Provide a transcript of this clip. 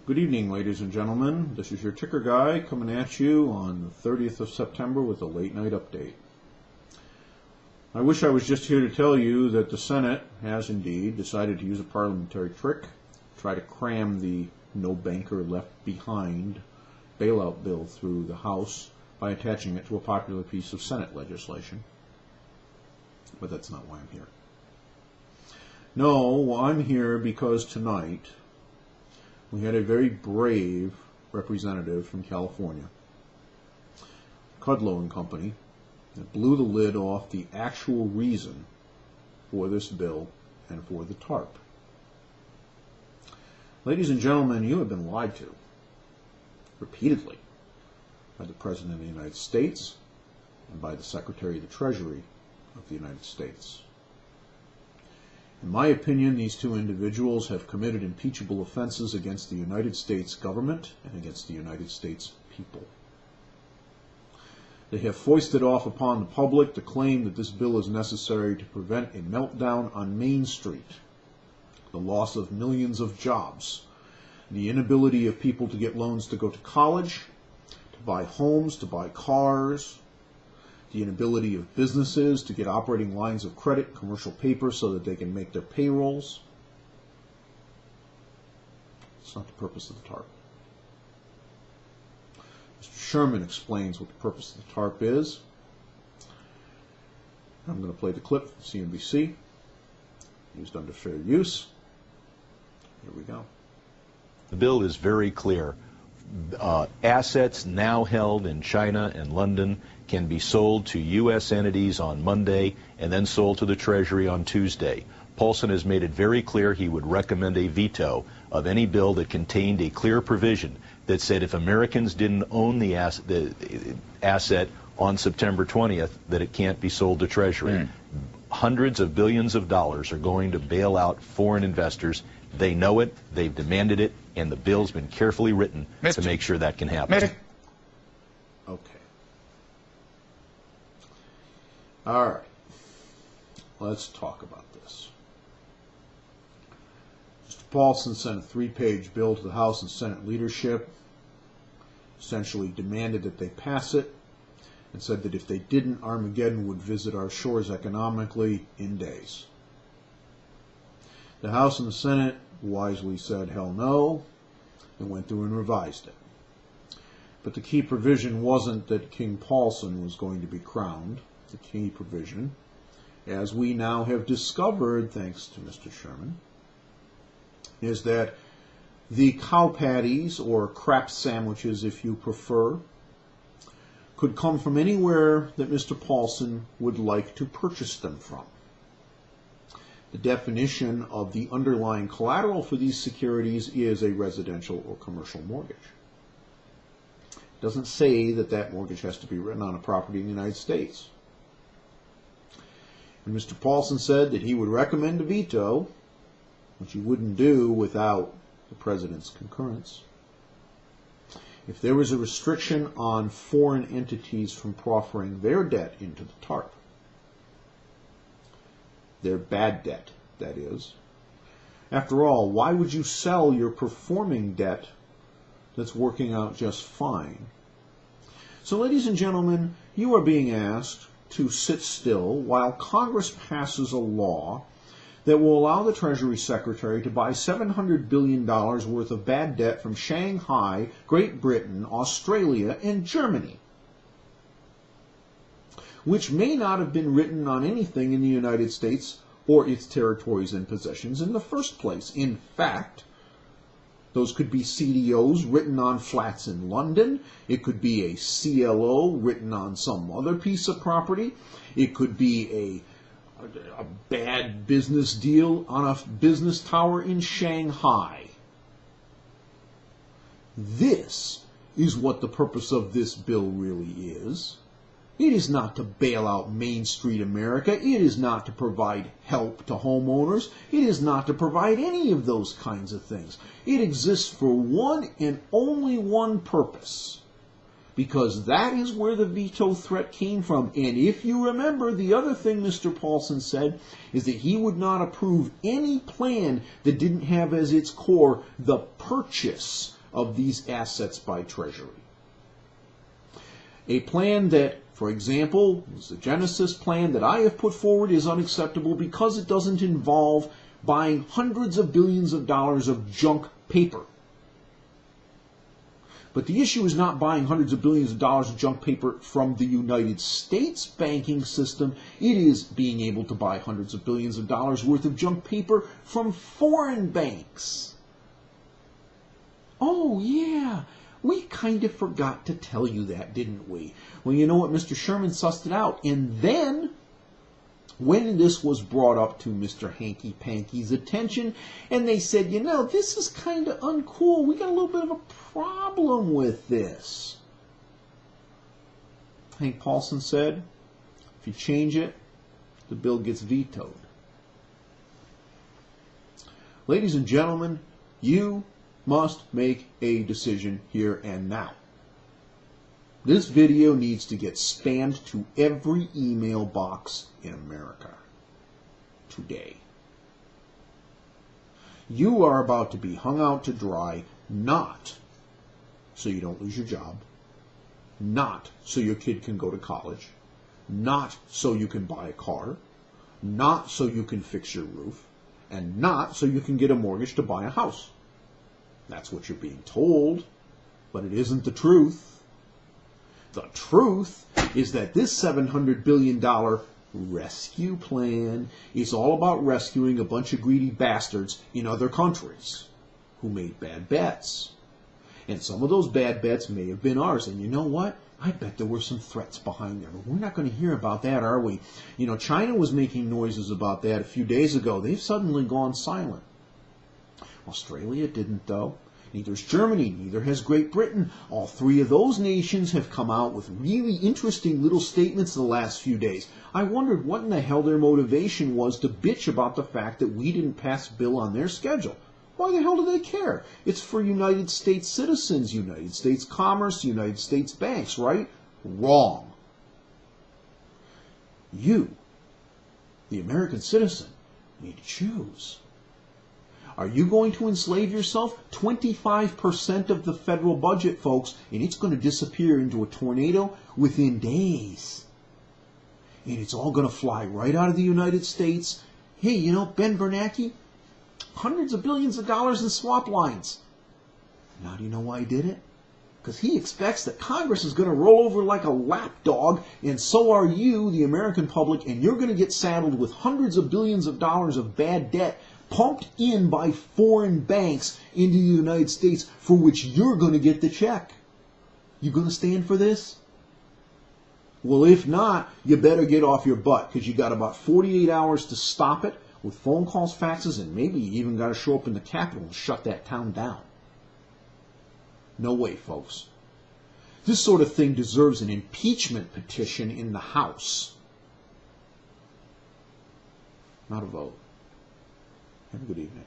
Good evening, ladies and gentlemen. This is your ticker guy coming at you on the 30th of September with a late night update. I wish I was just here to tell you that the Senate has indeed decided to use a parliamentary trick, try to cram the no banker left behind bailout bill through the House by attaching it to a popular piece of Senate legislation. But that's not why I'm here. No, I'm here because tonight we had a very brave representative from California, Kudlow and Company, that blew the lid off the actual reason for this bill and for the TARP. Ladies and gentlemen, you have been lied to repeatedly by the President of the United States and by the Secretary of the Treasury of the United States. In my opinion, these two individuals have committed impeachable offenses against the United States government and against the United States people. They have foisted off upon the public the claim that this bill is necessary to prevent a meltdown on Main Street, the loss of millions of jobs, the inability of people to get loans to go to college, to buy homes, to buy cars, the inability of businesses to get operating lines of credit, commercial paper, so that they can make their payrolls. It's not the purpose of the TARP. Mr. Sherman explains what the purpose of the TARP is. I'm going to play the clip from CNBC, used under fair use. Here we go. The bill is very clear. Assets now held in China and London can be sold to U.S. entities on Monday and then sold to the Treasury on Tuesday. Paulson has made it very clear he would recommend a veto of any bill that contained a clear provision that said if Americans didn't own the asset on September 20th, that it can't be sold to Treasury. Hundreds of billions of dollars are going to bail out foreign investors. They know it, they've demanded it, and the bill's been carefully written to make sure that can happen. Okay. All right. Let's talk about this. Mr. Paulson sent a 3-page bill to the House and Senate leadership, essentially demanded that they pass it, and said that if they didn't, Armageddon would visit our shores economically in days. The House and the Senate wisely said hell no, and went through and revised it. But the key provision wasn't that King Paulson was going to be crowned. The key provision, as we now have discovered, thanks to Mr. Sherman, is that the cow patties, or crap sandwiches if you prefer, could come from anywhere that Mr. Paulson would like to purchase them from. The definition of the underlying collateral for these securities is a residential or commercial mortgage. It doesn't say that that mortgage has to be written on a property in the United States. And Mr. Paulson said that he would recommend a veto, which he wouldn't do without the President's concurrence, if there was a restriction on foreign entities from proffering their debt into the TARP. Their bad debt, that is. After all, why would you sell your performing debt that's working out just fine? So, ladies and gentlemen, you are being asked to sit still while Congress passes a law that will allow the Treasury Secretary to buy $700 billion worth of bad debt from Shanghai, Great Britain, Australia, and Germany, which may not have been written on anything in the United States or its territories and possessions in the first place. In fact, those could be CDOs written on flats in London. It could be a CLO written on some other piece of property. It could be a bad business deal on a business tower in Shanghai. This is what the purpose of this bill really is. It is not to bail out Main Street America. It is not to provide help to homeowners. It is not to provide any of those kinds of things. It exists for one and only one purpose, because that is where the veto threat came from. And if you remember, the other thing Mr. Paulson said is that he would not approve any plan that didn't have as its core the purchase of these assets by Treasury. A plan that, for example, is the Genesis plan that I have put forward is unacceptable because it doesn't involve buying hundreds of billions of dollars of junk paper. But the issue is not buying hundreds of billions of dollars of junk paper from the United States banking system. It is being able to buy hundreds of billions of dollars worth of junk paper from foreign banks. Oh, yeah. We kind of forgot to tell you that, didn't we? Well, you know what? Mr. Sherman sussed it out. And then, when this was brought up to Mr. Hanky Panky's attention, and they said, you know, this is kind of uncool. We got a little bit of a problem with this. Hank Paulson said, if you change it, the bill gets vetoed. Ladies and gentlemen, you must make a decision here and now. This video needs to get spammed to every email box in America today. You are about to be hung out to dry, not so you don't lose your job, not so your kid can go to college, not so you can buy a car, not so you can fix your roof, and not so you can get a mortgage to buy a house. That's what you're being told, but it isn't the truth. The truth is that this $700 billion rescue plan is all about rescuing a bunch of greedy bastards in other countries who made bad bets. And some of those bad bets may have been ours. And you know what? I bet there were some threats behind there. But we're not going to hear about that, are we? You know, China was making noises about that a few days ago. They've suddenly gone silent. Australia didn't, though. Neither has Germany, neither has Great Britain. All three of those nations have come out with really interesting little statements the last few days. I wondered what in the hell their motivation was to bitch about the fact that we didn't pass a bill on their schedule. Why the hell do they care? It's for United States citizens, United States commerce, United States banks, right? Wrong. You, the American citizen, need to choose. Are you going to enslave yourself? 25% of the federal budget, folks, and it's going to disappear into a tornado within days. And it's all going to fly right out of the United States. Hey, you know, Ben Bernanke, hundreds of billions of dollars in swap lines. Now do you know why he did it? Because he expects that Congress is going to roll over like a lapdog, and so are you, the American public, and you're going to get saddled with hundreds of billions of dollars of bad debt pumped in by foreign banks into the United States, for which you're going to get the check. You going to stand for this? Well, if not, you better get off your butt, because you got about 48 hours to stop it with phone calls, faxes, and maybe you even got to show up in the Capitol and shut that town down. No way, folks. This sort of thing deserves an impeachment petition in the House, not a vote. Have a good evening.